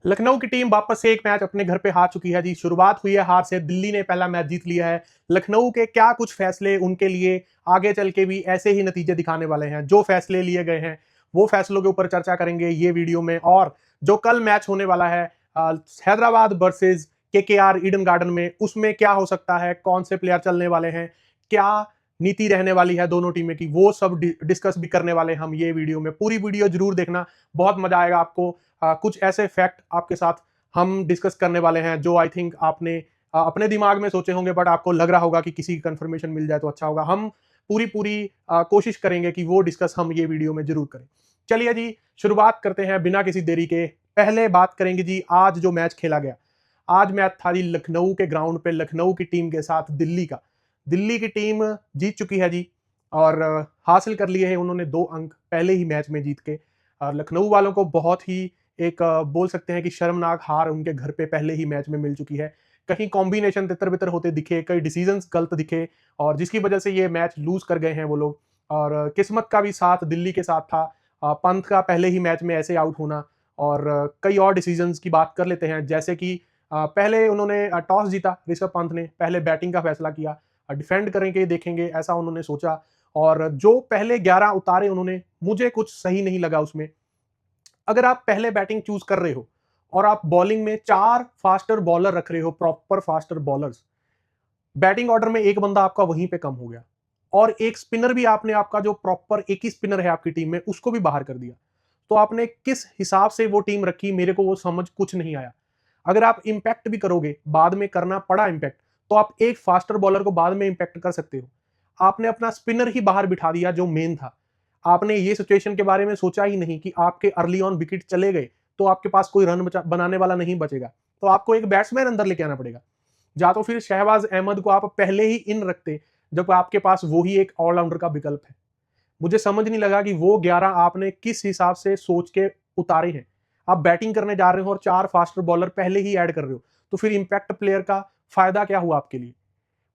लखनऊ की टीम वापस से एक मैच अपने घर पे हार चुकी है जी। शुरुआत हुई है हार से, दिल्ली ने पहला मैच जीत लिया है। लखनऊ के क्या कुछ फैसले उनके लिए आगे चल के भी ऐसे ही नतीजे दिखाने वाले हैं। जो फैसले लिए गए हैं वो फैसलों के ऊपर चर्चा करेंगे ये वीडियो में। और जो कल मैच होने वाला है Hyderabad versus KKR Eden garden में, उसमें क्या हो सकता है, कौन से प्लेयर चलने वाले हैं, क्या नीति रहने वाली है दोनों टीमें की, वो सब डिस्कस भी करने वाले हैं हम ये वीडियो में। पूरी वीडियो जरूर देखना, बहुत मजा आएगा आपको। कुछ ऐसे फैक्ट आपके साथ हम डिस्कस करने वाले हैं जो आई थिंक आपने अपने दिमाग में सोचे होंगे, बट आपको लग रहा होगा कि किसी की कंफर्मेशन मिल जाए तो अच्छा होगा। हम पूरी पूरी कोशिश करेंगे कि वो डिस्कस हम ये वीडियो में जरूर करें। चलिए जी, शुरुआत करते हैं बिना किसी देरी के। पहले बात करेंगे जी आज जो मैच खेला गया। आज मैच था जी लखनऊ के ग्राउंड पे, लखनऊ की टीम के साथ दिल्ली का। दिल्ली की टीम जीत चुकी है जी, और हासिल कर लिए हैं उन्होंने 2 अंक पहले ही मैच में जीत के। और लखनऊ वालों को बहुत ही एक बोल सकते हैं कि शर्मनाक हार उनके घर पे पहले ही मैच में मिल चुकी है। कहीं कॉम्बिनेशन तितर बितर होते दिखे, कई डिसीजंस गलत दिखे, और जिसकी वजह से ये मैच लूज कर गए हैं वो लोग। और किस्मत का भी साथ दिल्ली के साथ था। पंत का पहले ही मैच में ऐसे आउट होना, और कई और डिसीजंस की बात कर लेते हैं। जैसे कि पहले उन्होंने टॉस जीता, ऋषभ पंत ने पहले बैटिंग का फैसला किया। डिफेंड करेंगे देखेंगे ऐसा उन्होंने सोचा, और जो पहले 11 उतारे उन्होंने, मुझे कुछ सही नहीं लगा उसमें। अगर आप पहले बैटिंग चूज कर रहे हो और आप बॉलिंग में 4 फास्टर बॉलर रख रहे हो, proper faster bowlers, batting order में एक बंदा आपका वहीं पे कम हो गया, और एक स्पिनर भी आपने, आपका जो प्रॉपर एक ही स्पिनर है आपकी टीम में, उसको भी बाहर कर दिया। तो आपने किस हिसाब से वो टीम रखी, मेरे को वो समझ कुछ नहीं आया। अगर आप इंपैक्ट भी करोगे, बाद में करना पड़ा इंपैक्ट, तो आप एक फास्टर बॉलर को बाद में इंपैक्ट कर सकते हो। आपने अपना स्पिनर ही बाहर बिठा दिया जो मेन था। आपने ये सिचुएशन के बारे में सोचा ही नहीं कि आपके अर्ली ऑन विकेट चले गए तो आपके पास कोई रन बनाने वाला नहीं बचेगा, तो आपको एक बैट्समैन अंदर लेके आना पड़ेगा। या तो फिर शहबाज अहमद को आप पहले ही इन रखते, जब आपके पास वो ही एक ऑलराउंडर का विकल्प है। मुझे समझ नहीं लगा कि वो 11 आपने किस हिसाब से सोच के उतारे हैं। आप बैटिंग करने जा रहे हो और 4 फास्टर बॉलर पहले ही ऐड कर रहे हो, तो फिर इंपैक्ट प्लेयर का फायदा क्या हुआ आपके लिए?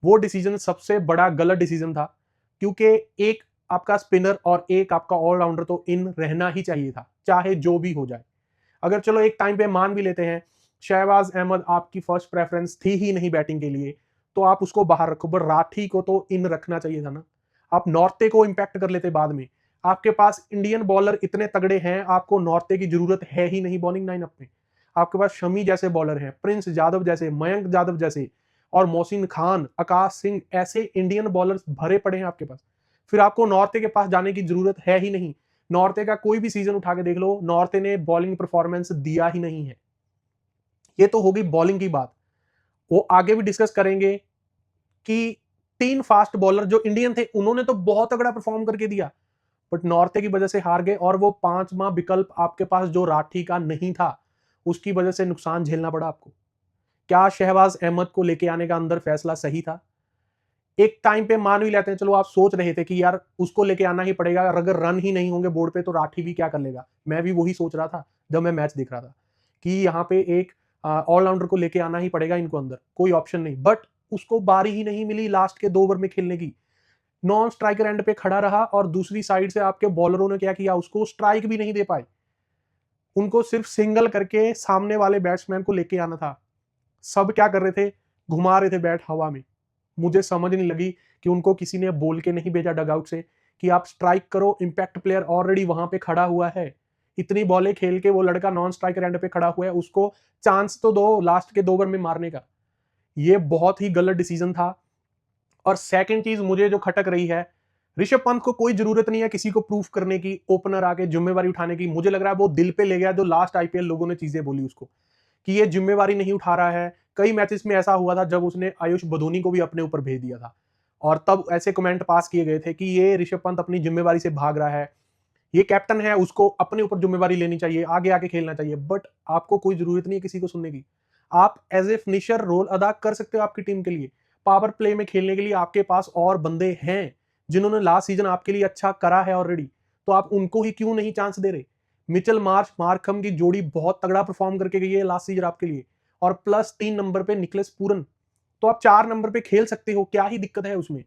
वो डिसीजन सबसे बड़ा गलत डिसीजन था, क्योंकि एक आपका स्पिनर और एक आपका ऑलराउंडर तो इन रहना ही चाहिए था, चाहे जो भी हो जाए। अगर चलो एक टाइम पे मान भी लेते हैं शहबाज अहमद आपकी फर्स्ट प्रेफरेंस थी ही नहीं बैटिंग के लिए, तो आप उसको बाहर रखो, पर राठी को तो इन रखना चाहिए था ना। आप नॉर्थे को इंपैक्ट कर लेते बाद में। आपके पास इंडियन बॉलर इतने तगड़े हैं, आपको नॉर्थे की जरूरत है ही नहीं बॉलिंग लाइनअप में। आपके पास शमी जैसे बॉलर हैं, प्रिंस यादव जैसे, मयंक यादव जैसे, और मोहसिन खान, आकाश सिंह, ऐसे इंडियन बॉलर्स भरे पड़े हैं आपके पास। फिर आपको नॉर्थे के पास जाने की जरूरत है ही नहीं। नॉर्थे का कोई भी सीजन उठा के देख लो, नॉर्थे ने बॉलिंग परफॉर्मेंस दिया ही नहीं है। ये तो होगी बॉलिंग की बात। वो आगे भी डिस्कस करेंगे कि 3 फास्ट बॉलर जो इंडियन थे उन्होंने तो बहुत तगड़ा परफॉर्म करके दिया, बट नॉर्थे की वजह से हार गए, और वो 5वां विकल्प आपके पास जो राठी का नहीं था, उसकी वजह से नुकसान झेलना पड़ा आपको। क्या शहबाज अहमद को लेके आने का अंदर फैसला सही था? एक टाइम पे मान भी लेते हैं, चलो आप सोच रहे थे कि यार उसको लेके आना ही पड़ेगा, अगर रन ही नहीं होंगे बोर्ड पे तो राठी भी क्या कर लेगा। मैं भी वही सोच रहा था जब मैं मैच देख रहा था कि यहाँ पे एक ऑलराउंडर को लेके आना ही पड़ेगा इनको अंदर, कोई ऑप्शन नहीं। बट उसको बारी ही नहीं मिली लास्ट के 2 ओवर में खेलने की। नॉन स्ट्राइकर एंड पे खड़ा रहा, और दूसरी साइड से आपके बॉलरों ने क्या किया, उसको स्ट्राइक भी नहीं दे पाए। उनको सिर्फ सिंगल करके सामने वाले बैट्समैन को लेके आना था। सब क्या कर रहे थे, घुमा रहे थे बैट हवा में। मुझे समझ नहीं लगी कि उनको किसी ने बोल के नहीं भेजा डगआउट से कि आप स्ट्राइक करो, इंपैक्ट प्लेयर ऑलरेडी वहां पे खड़ा हुआ है। इतनी बॉलें खेल के वो लड़का नॉन स्ट्राइकर एंड पे खड़ा हुआ है, उसको चांस तो दो लास्ट के 2 ओवर में मारने का। ये बहुत ही गलत डिसीजन था। और सेकंड चीज मुझे जो खटक रही है, ऋषभ पंत को कोई जरूरत नहीं है किसी को प्रूफ करने की, ओपनर आके जिम्मेवारी उठाने की। मुझे लग रहा है वो दिल पे ले गया जो लास्ट आईपीएल लोगों ने चीजें बोली उसको, कि ये जिम्मेवारी नहीं उठा रहा है। कई मैचेस में ऐसा हुआ था जब उसने आयुष बदोनी को भी अपने ऊपर भेज दिया था, और तब ऐसे कमेंट पास किए गए थे कि ये ऋषभ पंत अपनी जिम्मेवारी से भाग रहा है, ये कैप्टन है, उसको अपने ऊपर जिम्मेवारी लेनी चाहिए, आगे आके खेलना चाहिए। बट आपको कोई जरूरत नहीं है किसी को सुनने की। आप एज ए फिनिशर रोल अदा कर सकते हो आपकी टीम के लिए। पावर प्ले में खेलने के लिए आपके पास और बंदे हैं जिन्होंने लास्ट सीजन आपके लिए अच्छा करा है ऑलरेडी, तो आप उनको ही क्यों नहीं चांस दे रहे? मिचेल मार्श मार्कम की जोड़ी बहुत तगड़ा परफॉर्म करके गई है लास्ट सीजन आपके लिए, और प्लस 3 नंबर पे निकलेस पूरन। तो आप 4 नंबर पे खेल सकते हो, क्या ही दिक्कत है उसमें?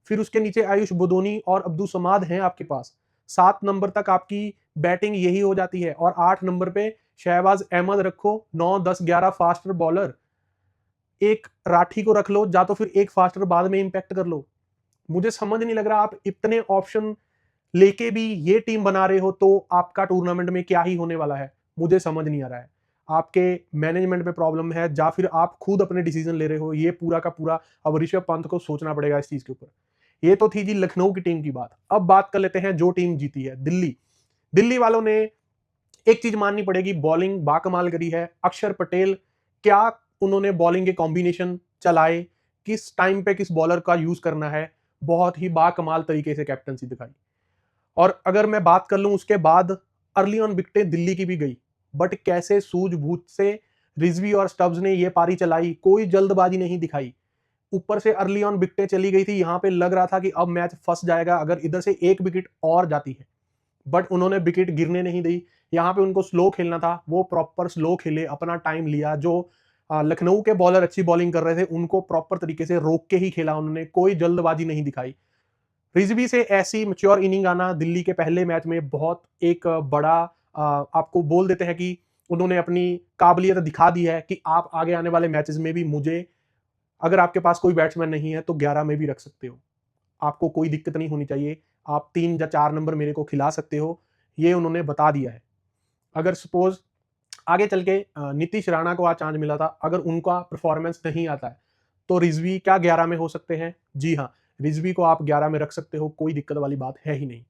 फिर उसके नीचे आयुष बुदोनी और अब्दुल समाद हैं आपके पास। 7 नंबर तक आपकी बैटिंग यही हो जाती है, और 8 नंबर पे शहबाज अहमद रखो, 9, 10, 11 फास्टर बॉलर, एक राठी को रख लो, या तो फिर एक फास्टर बाद में इंपैक्ट कर लो। मुझे समझ नहीं लग रहा, आप इतने ऑप्शन लेके भी ये टीम बना रहे हो तो आपका टूर्नामेंट में क्या ही होने वाला है, मुझे समझ नहीं आ रहा है। आपके मैनेजमेंट में प्रॉब्लम है या फिर आप खुद अपने डिसीजन ले रहे हो, ये पूरा का पूरा अब ऋषभ पंत को सोचना पड़ेगा इस चीज के ऊपर। ये तो थी जी लखनऊ की टीम की बात। अब बात कर लेते हैं जो टीम जीती है, दिल्ली। दिल्ली वालों ने एक चीज माननी पड़ेगी, बॉलिंग बाकमाल करी है। अक्षर पटेल, क्या उन्होंने बॉलिंग के कॉम्बिनेशन चलाए, किस टाइम पे किस बॉलर का यूज करना है, बहुत ही बाकमाल तरीके से कैप्टनसी दिखाई। और अगर मैं बात कर लूं उसके बाद अर्ली ऑन विकेटें दिल्ली की भी गई, बट कैसे सूझबूझ से रिजवी और स्टब्स ने ये पारी चलाई, कोई जल्दबाजी नहीं दिखाई। ऊपर से अर्ली ऑन विकेटें चली गई थी, यहां पे लग रहा था कि अब मैच फंस जाएगा अगर इधर से एक विकेट और जाती है, बट उन्होंने विकेट गिरने नहीं दी। यहाँ पे उनको स्लो खेलना था, वो प्रॉपर स्लो खेले, अपना टाइम लिया। जो लखनऊ के बॉलर अच्छी बॉलिंग कर रहे थे उनको प्रॉपर तरीके से रोक के ही खेला उन्होंने, कोई जल्दबाजी नहीं दिखाई। रिजवी से ऐसी मैच्योर इनिंग आना दिल्ली के पहले मैच में बहुत एक बड़ा आपको बोल देते हैं कि उन्होंने अपनी काबिलियत दिखा दी है कि आप आगे आने वाले मैचेस में भी मुझे, अगर आपके पास कोई बैट्समैन नहीं है तो 11 में भी रख सकते हो, आपको कोई दिक्कत नहीं होनी चाहिए, आप 3 या 4 नंबर मेरे को खिला सकते हो, ये उन्होंने बता दिया है। अगर सपोज आगे चल के नीतीश राणा को आज चांस मिला था, अगर उनका परफॉर्मेंस नहीं आता है तो रिजवी क्या 11 में हो सकते हैं? जी हाँ, रिजवी को आप 11 में रख सकते हो, कोई दिक्कत वाली बात है ही नहीं।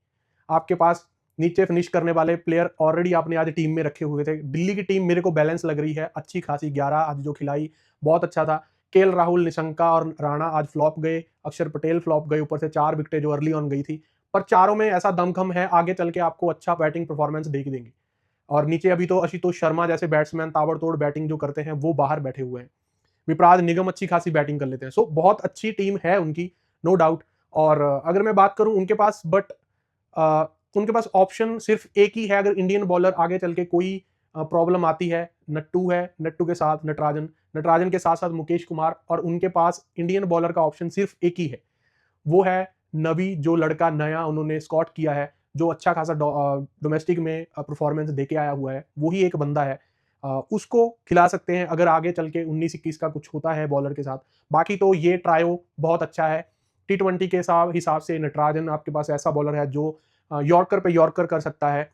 आपके पास नीचे फिनिश करने वाले प्लेयर ऑलरेडी आपने आज टीम में रखे हुए थे। दिल्ली की टीम मेरे को बैलेंस लग रही है, अच्छी खासी 11 आज जो खिलाई बहुत अच्छा था। केएल राहुल, निशंका और राणा आज फ्लॉप गए, अक्षर पटेल फ्लॉप गए, ऊपर से 4 विकेटें जो अर्ली ऑन गई थी, पर चारों में ऐसा दमखम है, आगे चल के आपको अच्छा बैटिंग परफॉर्मेंस देख देंगे। और नीचे अभी तो आशुतोष शर्मा जैसे बैट्समैन ताबड़तोड़ बैटिंग जो करते हैं वो बाहर बैठे हुए हैं। विपराज निगम अच्छी खासी बैटिंग कर लेते हैं। सो बहुत अच्छी टीम है उनकी, नो डाउट। और अगर मैं बात करूं उनके पास, बट उनके पास ऑप्शन सिर्फ एक ही है, अगर इंडियन बॉलर आगे चल के कोई प्रॉब्लम आती है, नट्टू है, नट्टू के साथ नटराजन, नटराजन के साथ साथ मुकेश कुमार, और उनके पास इंडियन बॉलर का ऑप्शन सिर्फ एक ही है, वो है नवी, जो लड़का नया उन्होंने स्कॉट किया है, जो अच्छा खासा डोमेस्टिक में परफॉर्मेंस देके आया हुआ है, वही एक बंदा है। उसको खिला सकते हैं अगर आगे चल के 19-21 का कुछ होता है बॉलर के साथ। बाकी तो ये ट्रायो बहुत अच्छा है। टी20 के हिसाब से नटराजन आपके पास ऐसा बॉलर है जो यॉर्कर पे यॉर्कर कर सकता है।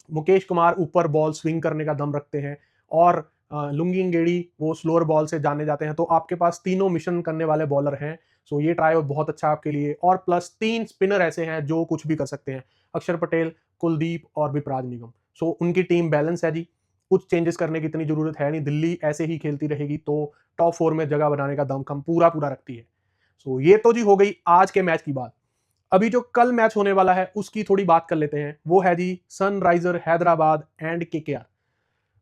मुकेश कुमार ऊपर बॉल स्विंग करने का दम रखते हैं, और लुंगिंगेड़ी वो स्लोअर बॉल से जाने जाते हैं। तो आपके पास तीनों मिशन करने वाले बॉलर हैं। सो ये ट्राई बहुत अच्छा आपके लिए, और प्लस 3 स्पिनर ऐसे हैं जो कुछ भी कर सकते हैं, अक्षर पटेल, कुलदीप और विपराज निगम। सो उनकी टीम बैलेंस है जी, कुछ चेंजेस करने की इतनी जरूरत है नहीं। दिल्ली ऐसे ही खेलती रहेगी तो टॉप 4 में जगह बनाने का दमखम पूरा पूरा रखती है। सो ये तो जी हो गई आज के मैच की बात। अभी जो कल मैच होने वाला है उसकी थोड़ी बात कर लेते हैं। वो है जी सनराइजर हैदराबाद एंड केकेआर।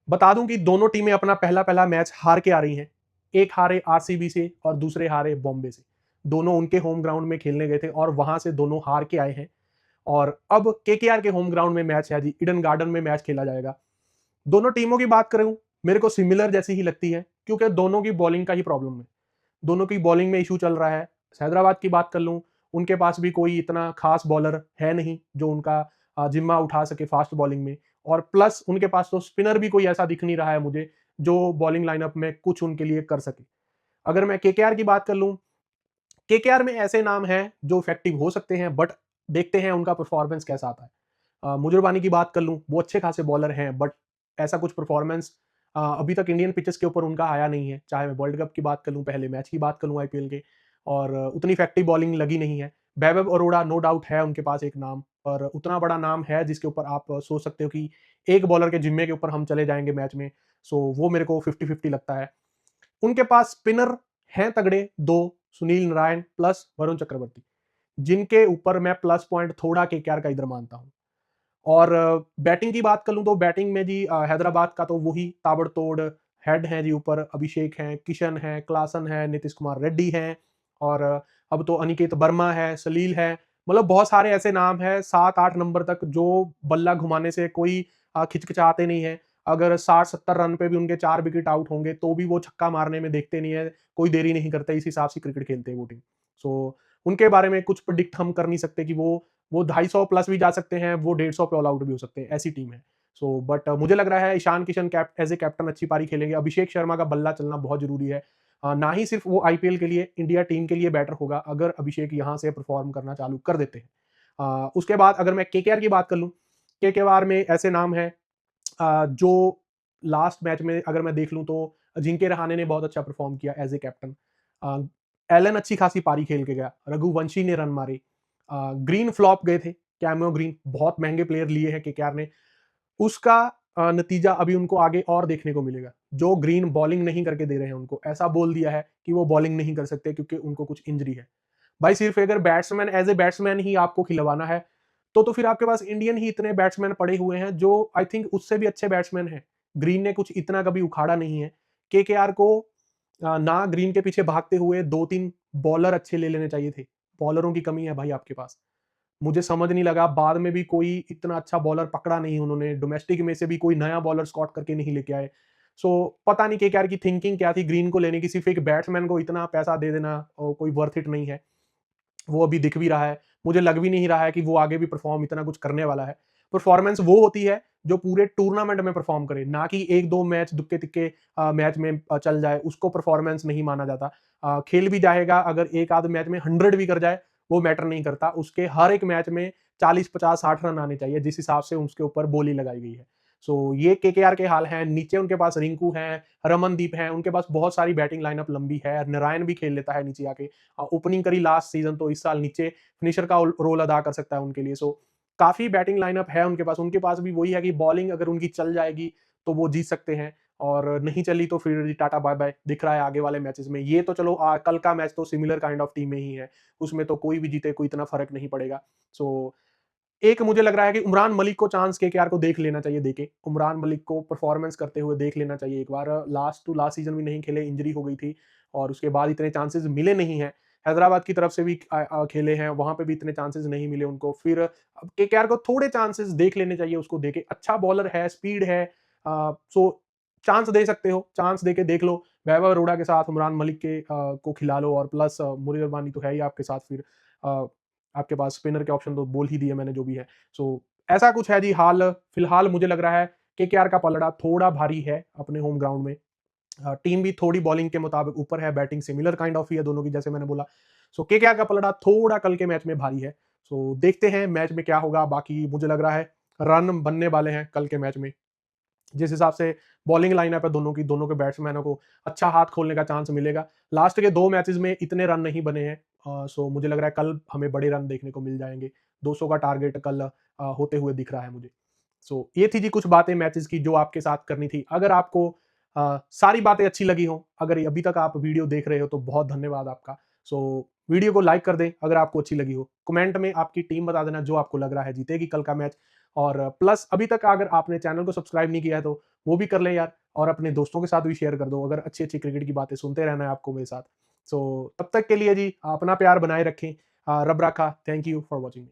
बता दूं कि दोनों टीमें अपना पहला पहला मैच हार के आ रही हैं। एक हारे आरसीबी से और दूसरे हारे बॉम्बे से। दोनों उनके होम ग्राउंड में खेलने गए थे और वहां से दोनों हार के आए हैं। और अब केकेआर के होम ग्राउंड में मैच है जी, ईडन गार्डन में मैच खेला जाएगा। दोनों टीमों की बात करूं, मेरे को सिमिलर जैसी ही लगती है, क्योंकि दोनों की बॉलिंग का ही प्रॉब्लम है। दोनों की बॉलिंग में इशू चल रहा है। हैदराबाद की बात कर लूं, उनके पास भी कोई इतना खास बॉलर है नहीं जो उनका जिम्मा उठा सके फास्ट बॉलिंग में, और प्लस उनके पास तो स्पिनर भी कोई ऐसा दिख नहीं रहा है मुझे जो बॉलिंग लाइनअप में कुछ उनके लिए कर सके। अगर मैं केकेआर की बात कर लूं, केकेआर में ऐसे नाम हैं जो इफेक्टिव हो सकते हैं, बट देखते हैं उनका परफॉर्मेंस कैसा आता है। मुजुरबानी की बात कर लूं, वो अच्छे खासे बॉलर हैं, बट ऐसा कुछ परफॉर्मेंस अभी तक इंडियन पिचेस के ऊपर उनका आया नहीं है। चाहे मैं वर्ल्ड कप की बात कर लूं, पहले मैच की बात कर लूं आईपीएल के, और उतनी इफेक्टिव बॉलिंग लगी नहीं है। वैभव अरोड़ा नो डाउट है उनके पास एक नाम, पर उतना बड़ा नाम है जिसके ऊपर आप सोच सकते हो कि एक बॉलर के जिम्मे के ऊपर हम चले जाएंगे मैच में। सो वो मेरे को 50-50 लगता है। उनके पास स्पिनर हैं तगड़े दो, सुनील नारायण प्लस वरुण चक्रवर्ती, जिनके ऊपर मैं प्लस पॉइंट थोड़ा केकेआर का इधर मानता हूं। और बैटिंग की बात कर लूं तो बैटिंग में जी हैदराबाद का तो वही ताबड़तोड़ हेड है जी, ऊपर अभिषेक हैं, किशन है, क्लासन है, नीतीश कुमार रेड्डी हैं, और अब तो अनिकेत वर्मा है, सलील है। मतलब बहुत सारे ऐसे नाम हैं 7-8 नंबर तक जो बल्ला घुमाने से कोई खिचकिचाते नहीं है। अगर 60-70 रन पे भी उनके 4 विकेट आउट होंगे तो भी वो छक्का मारने में देखते नहीं है, कोई देरी नहीं करते। इस हिसाब से क्रिकेट खेलते हैं वो टीम। सो उनके बारे में कुछ प्रिडिक्ट हम कर नहीं सकते कि वो 250 प्लस भी जा सकते हैं, वो 150 पे ऑल आउट भी हो सकते हैं, ऐसी टीम है। सो बट मुझे लग रहा है Ishan Kishan as a captain अच्छी पारी खेलेंगे। अभिषेक शर्मा का बल्ला चलना बहुत जरूरी है। ना ही सिर्फ वो आईपीएल के लिए, इंडिया टीम के लिए बेटर होगा अगर अभिषेक यहाँ से परफॉर्म करना चालू कर देते हैं। उसके बाद अगर मैं केकेआर की बात कर लूँ, केकेआर में ऐसे नाम है जो लास्ट मैच में अगर मैं देख लूँ तो अजिंक्य रहाणे ने बहुत अच्छा परफॉर्म किया एज ए कैप्टन। एलन अच्छी खासी पारी खेल के गया, रघुवंशी ने रन मारे, ग्रीन फ्लॉप गए थे, कैमियो ग्रीन बहुत महंगे प्लेयर लिए हैं केकेआर ने। उसका नतीजा अभी उनको आगे और देखने को मिलेगा। जो ग्रीन बॉलिंग नहीं करके दे रहे हैं उनको, ऐसा बोल दिया है कि वो बॉलिंग नहीं कर सकते क्योंकि उनको कुछ इंजरी है। भाई सिर्फ अगर बैट्समैन एज ए बैट्समैन ही आपको खिलवाना है तो फिर आपके पास इंडियन ही इतने बैट्समैन पड़े हुए हैं जो आई थिंक उससे भी अच्छे बैट्समैन हैं। ग्रीन ने कुछ इतना कभी उखाड़ा नहीं है। केकेआर को ना ग्रीन के पीछे भागते हुए 2-3 बॉलर अच्छे ले लेने चाहिए थे। बॉलरों की कमी है भाई आपके पास। मुझे समझ नहीं लगा, बाद में भी कोई इतना अच्छा बॉलर पकड़ा नहीं उन्होंने, डोमेस्टिक में से भी कोई नया बॉलर स्कॉट करके नहीं लेके आए। सो पता नहीं केकेआर की थिंकिंग क्या थी ग्रीन को लेने की, सिर्फ एक बैट्समैन को इतना पैसा दे देना और कोई वर्थ इट नहीं है। वो अभी दिख भी रहा है, मुझे लग भी नहीं रहा है कि वो आगे भी परफॉर्म इतना कुछ करने वाला है। परफॉर्मेंस वो होती है जो पूरे टूर्नामेंट में परफॉर्म करे, ना कि एक दो मैच दुक्के तिक्के मैच में चल जाए, उसको परफॉर्मेंस नहीं माना जाता। खेल भी जाएगा, अगर एक आध मैच में 100 भी कर जाए वो मैटर नहीं करता, उसके हर एक मैच में 40, 50, 60 रन आने चाहिए जिस हिसाब से उसके ऊपर बोली लगाई गई है। सो ये केकेआर के हाल हैं। नीचे उनके पास रिंकू हैं, रमनदीप हैं, उनके पास बहुत सारी बैटिंग लाइनअप लंबी है, नारायण भी खेल लेता है नीचे आके, ओपनिंग करी लास्ट सीजन, तो इस साल नीचे फिनिशर का रोल अदा कर सकता है उनके लिए। सो काफी बैटिंग लाइनअप है उनके पास भी वही है कि बॉलिंग अगर उनकी चल जाएगी तो वो जीत सकते हैं, और नहीं चली तो फिर टाटा बाय बाय दिख रहा है आगे वाले मैचेस में। ये तो चलो कल का मैच तो सिमिलर काइंड ऑफ टीम में ही है, उसमें तो कोई भी जीते कोई इतना फर्क नहीं पड़ेगा। सो एक मुझे लग रहा है कि उमरान मलिक को चांस केकेआर को देख लेना चाहिए, देके उमरान मलिक को परफॉर्मेंस करते हुए देख लेना चाहिए एक बार। लास्ट टू लास्ट सीजन भी नहीं खेले, इंजरी हो गई थी और उसके बाद इतने चांसेस मिले नहीं हैं। हैदराबाद की तरफ से भी खेले हैं, वहां पे भी इतने चांसेस नहीं मिले उनको। फिर अब केकेआर को थोड़े चांसेस देख लेने चाहिए उसको, देके अच्छा बॉलर है, स्पीड है, सो चांस दे सकते हो, चांस देके देख लो। वैभव अरोड़ा के साथ उमरान मलिक के को खिला लो, और प्लस मुरीद अरमानी तो है ही आपके साथ। फिर आपके पास स्पिनर के ऑप्शन तो बोल ही दिए मैंने जो भी है। सो ऐसा कुछ है जी हाल फिलहाल। मुझे लग रहा है केकेआर का पलड़ा थोड़ा भारी है अपने होम ग्राउंड में। टीम भी थोड़ी बॉलिंग के मुताबिक ऊपर है, बैटिंग सिमिलर काइंड ऑफ ही है दोनों की, जैसे मैंने बोला। सो केकेआर का पलड़ा थोड़ा कल के मैच में भारी है। सो देखते हैं मैच में क्या होगा। बाकी मुझे लग रहा है रन बनने वाले हैं कल के मैच में, जिस हिसाब से बॉलिंग लाइनअप है दोनों की, दोनों के बैट्समैनों को अच्छा हाथ खोलने का चांस मिलेगा। लास्ट के 2 मैचेस में इतने रन नहीं बने हैं, सो मुझे लग रहा है कल हमें बड़े रन देखने को मिल जाएंगे। 200 का टारगेट कल होते हुए दिख रहा है मुझे। सो ये थी जी कुछ बातें मैचेस की जो आपके साथ करनी थी। अगर आपको सारी बातें अच्छी लगी हो, अगर अभी तक आप वीडियो देख रहे हो तो बहुत धन्यवाद आपका। सो वीडियो को लाइक कर दें अगर आपको अच्छी लगी हो, कमेंट में आपकी टीम बता देना जो आपको लग रहा है जीतेगी कल का मैच। और प्लस अभी तक अगर आपने चैनल को सब्सक्राइब नहीं किया है तो वो भी कर लें यार, और अपने दोस्तों के साथ भी शेयर कर दो अगर अच्छी अच्छी क्रिकेट की बातें सुनते रहना है आपको मेरे साथ। सो तब तक के लिए जी अपना प्यार बनाए रखें। रब राखा। Thank you for watching.